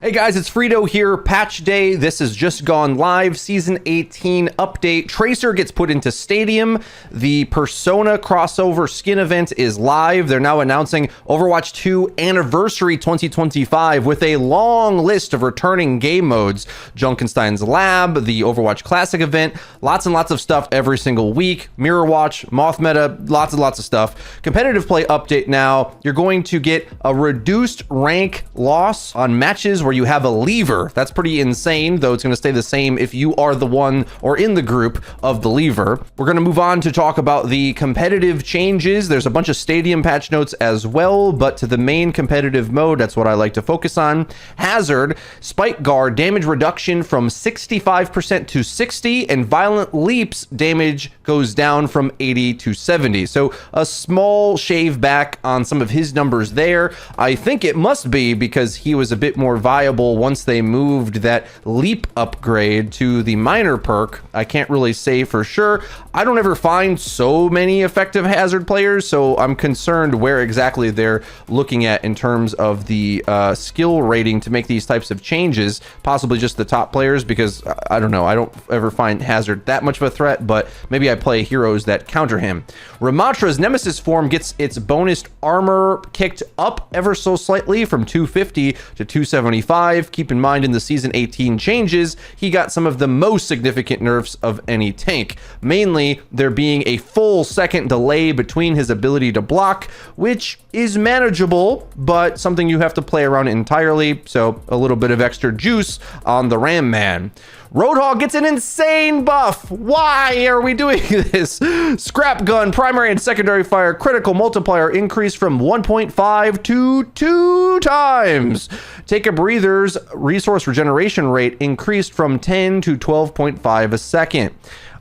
Hey guys, it's Frito here. Patch day. This has just gone live. Season 18 update. Tracer gets put into Stadium. The Persona crossover skin event is live. They're now announcing Overwatch 2 Anniversary 2025 with a long list of returning game modes. Junkenstein's Lab, the Overwatch Classic event, lots and lots of stuff every single week. Mirror Watch, Moth Meta, lots and lots of stuff. Competitive play update now. You're going to get a reduced rank loss on matches where you have a lever. That's pretty insane, though it's going to stay the same if you are the one or in the group of the lever. We're going to move on to talk about the competitive changes. There's a bunch of Stadium patch notes as well, but to the main competitive mode, that's what I like to focus on. Hazard, Spike Guard, damage reduction from 65% to 60, and Violent Leaps damage goes down from 80 to 70. So a small shave back on some of his numbers there. I think it must be because he was a bit more viable once they moved that leap upgrade to the minor perk. I can't really say for sure. I don't ever find so many effective Hazard players, so I'm concerned where exactly they're looking at in terms of the skill rating to make these types of changes. Possibly just the top players, because I don't know, I don't ever find Hazard that much of a threat, but maybe I play heroes that counter him. Ramatra's Nemesis form gets its bonus armor kicked up ever so slightly from 250 to 275. Keep in mind, in the Season 18 changes, he got some of the most significant nerfs of any tank. Mainly, there being a full second delay between his ability to block, which is manageable, but something you have to play around entirely, so a little bit of extra juice on the Ram Man. Roadhog gets an insane buff. Why are we doing this? Scrap gun, primary and secondary fire, critical multiplier increased from 1.5 to 2 times. Take a breather's resource regeneration rate increased from 10 to 12.5 a second.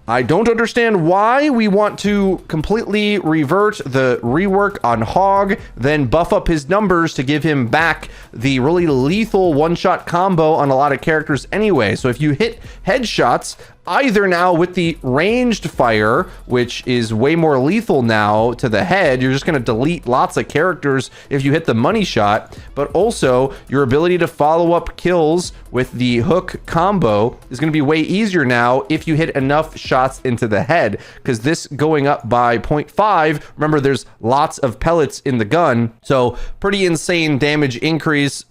I don't understand why we want to completely revert the rework on Hog, then buff up his numbers to give him back the really lethal one-shot combo on a lot of characters anyway. So if you hit headshots, either now with the ranged fire, which is way more lethal now to the head, you're just going to delete lots of characters if you hit the money shot, but also your ability to follow up kills with the hook combo is going to be way easier now if you hit enough shots into the head, because this going up by 0.5, remember there's lots of pellets in the gun, so pretty insane damage increase.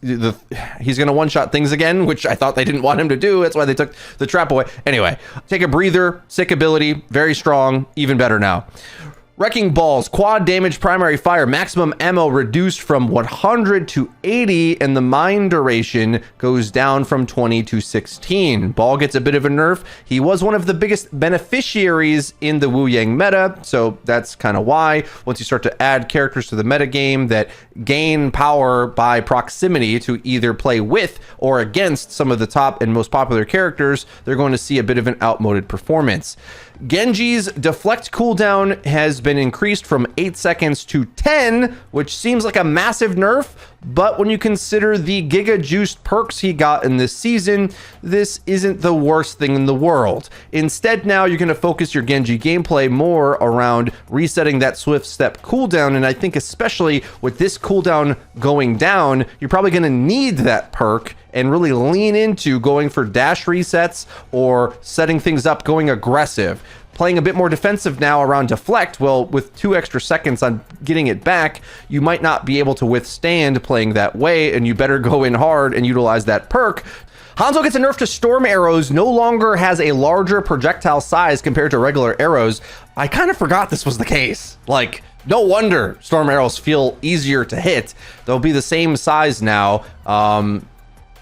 He's going to one-shot things again, which I thought they didn't want him to do. That's why they took the trap away. Anyway, take a breather, sick ability, very strong, even better now. Wrecking Balls, quad damage, primary fire, maximum ammo reduced from 100 to 80, and the mine duration goes down from 20 to 16. Ball gets a bit of a nerf. He was one of the biggest beneficiaries in the Wu Yang meta, so that's kind of why. Once you start to add characters to the meta game that gain power by proximity to either play with or against some of the top and most popular characters, they're going to see a bit of an outmoded performance. Genji's deflect cooldown has been increased from 8 seconds to 10, which seems like a massive nerf, but when you consider the Giga Juiced perks he got in this season, this isn't the worst thing in the world. Instead, now you're going to focus your Genji gameplay more around resetting that swift step cooldown, and I think especially with this cooldown going down, you're probably going to need that perk and really lean into going for dash resets or setting things up, going aggressive. Playing a bit more defensive now around deflect, well, with 2 extra seconds on getting it back, you might not be able to withstand playing that way, and you better go in hard and utilize that perk. Hanzo gets a nerf to storm arrows, no longer has a larger projectile size compared to regular arrows. I kind of forgot this was the case. Like, no wonder storm arrows feel easier to hit. They'll be the same size now.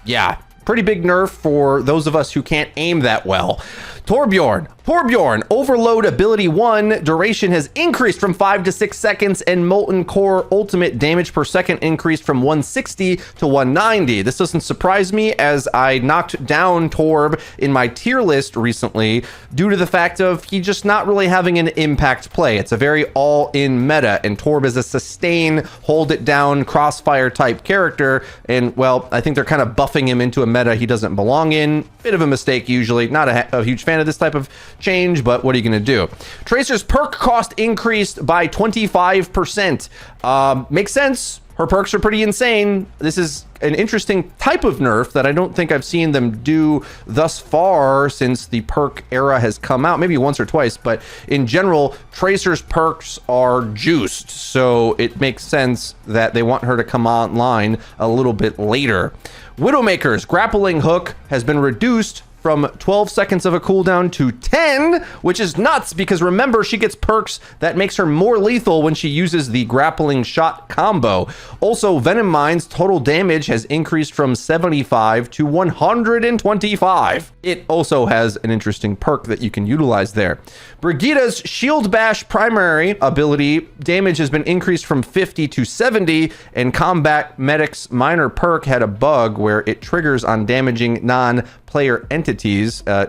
Yeah, pretty big nerf for those of us who can't aim that well. Torbjorn, Overload Ability 1 duration has increased from 5 to 6 seconds, and Molten Core ultimate damage per second increased from 160 to 190. This doesn't surprise me, as I knocked down Torb in my tier list recently due to the fact of he just not really having an impact play. It's a very all-in meta, and Torb is a sustain, hold it down, crossfire type character, and well, I think they're kind of buffing him into a meta he doesn't belong in. Bit of a mistake usually, not a huge fan of this type of change, but what are you going to do? Tracer's perk cost increased by 25%. Makes sense. Her perks are pretty insane. This is an interesting type of nerf that I don't think I've seen them do thus far since the perk era has come out, maybe once or twice, but in general, Tracer's perks are juiced, so it makes sense that they want her to come online a little bit later. Widowmaker's grappling hook has been reduced from 12 seconds of a cooldown to 10, which is nuts because remember, she gets perks that makes her more lethal when she uses the grappling shot combo. Also, Venom Mine's total damage has increased from 75 to 125. It also has an interesting perk that you can utilize there. Brigida's Shield Bash primary ability damage has been increased from 50 to 70, and Combat Medic's minor perk had a bug where it triggers on damaging non-player entities.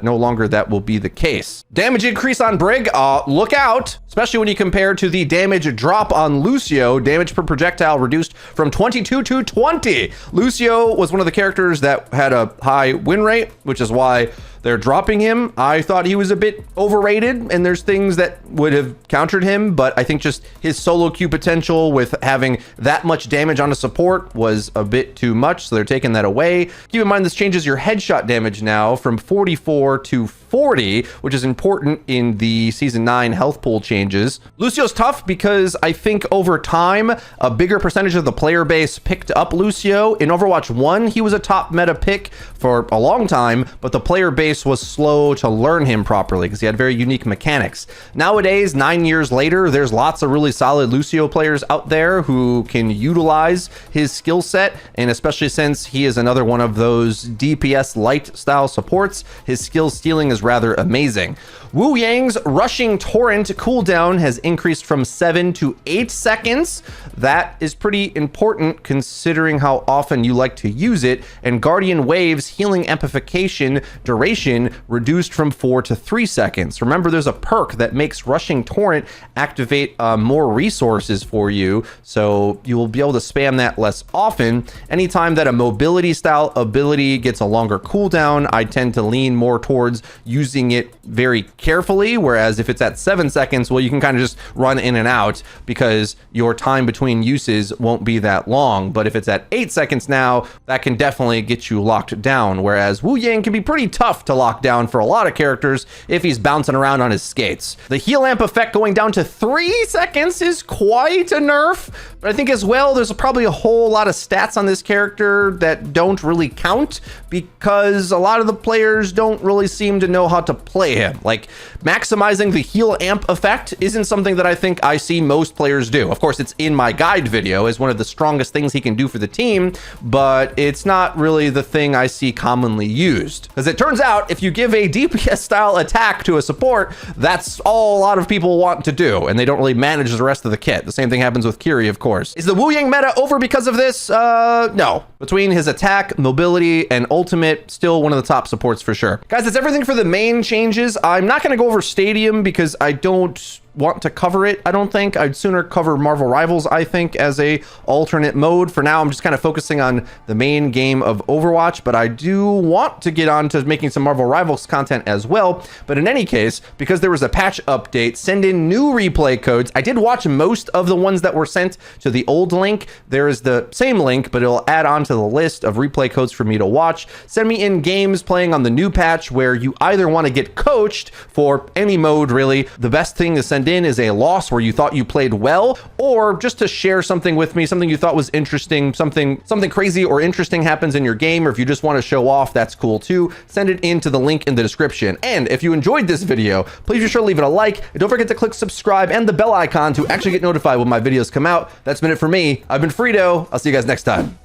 No longer that will be the case. Damage increase on Brig, look out, especially when you compare to the damage drop on Lucio. Damage per projectile reduced from 22 to 20. Lucio was one of the characters that had a high win rate, which is why they're dropping him. I thought he was a bit overrated, and there's things that would have countered him, but I think just his solo queue potential with having that much damage on a support was a bit too much, so they're taking that away. Keep in mind, this changes your headshot damage now from 44 to 40, which is important in the Season 9 health pool changes. Lucio's tough because I think over time, a bigger percentage of the player base picked up Lucio. In Overwatch 1, he was a top meta pick for a long time, but the player base was slow to learn him properly because he had very unique mechanics. Nowadays, 9 years later, there's lots of really solid Lucio players out there who can utilize his skill set, and especially since he is another one of those DPS light style supports, his skill stealing is rather amazing. Wu Yang's rushing torrent cooldown has increased from 7 to 8 seconds. That is pretty important considering how often you like to use it. And Guardian Wave's healing amplification duration reduced from 4 to 3 seconds. Remember, there's a perk that makes rushing torrent activate more resources for you, so you will be able to spam that less often. Anytime that a mobility style ability gets a longer cooldown, I tend to lean more towards using it very carefully, whereas if it's at 7 seconds, well, you can kind of just run in and out because your time between uses won't be that long. But if it's at 8 seconds now, that can definitely get you locked down, whereas Wu Yang can be pretty tough to lock down for a lot of characters if he's bouncing around on his skates. The heal amp effect going down to 3 seconds is quite a nerf, but I think as well there's probably a whole lot of stats on this character that don't really count because a lot of the players don't really seem to know how to play him. Like, maximizing the heal amp effect isn't something that I think I see most players do. Of course, it's in my guide video as one of the strongest things he can do for the team, but it's not really the thing I see commonly used. As it turns out, if you give a DPS style attack to a support, that's all a lot of people want to do, and they don't really manage the rest of the kit. The same thing happens with Kiri, of course. Is the Wu Yang meta over because of this? No. Between his attack, mobility, and ultimate, still one of the top supports for sure. Guys, that's everything for the main changes. I'm not going to go over Stadium because I don't want to cover it. I don't think I'd sooner cover Marvel Rivals, I think, as a alternate mode. For now, I'm just kind of focusing on the main game of Overwatch, but I do want to get on to making some Marvel Rivals content as well. But in any case, because there was a patch update, send in new replay codes. I did watch most of the ones that were sent to the old link. There is the same link, but it'll add on to the list of replay codes for me to watch. Send me in games playing on the new patch where you either want to get coached for any mode, really. The best thing to send in is a loss where you thought you played well, or just to share something with me, something you thought was interesting, something crazy or interesting happens in your game, or if you just want to show off, that's cool too. Send it into the link in the description. And if you enjoyed this video, please be sure to leave it a like, and don't forget to click subscribe and the bell icon to actually get notified when my videos come out. That's been it for me. I've been Frito. I'll see you guys next time.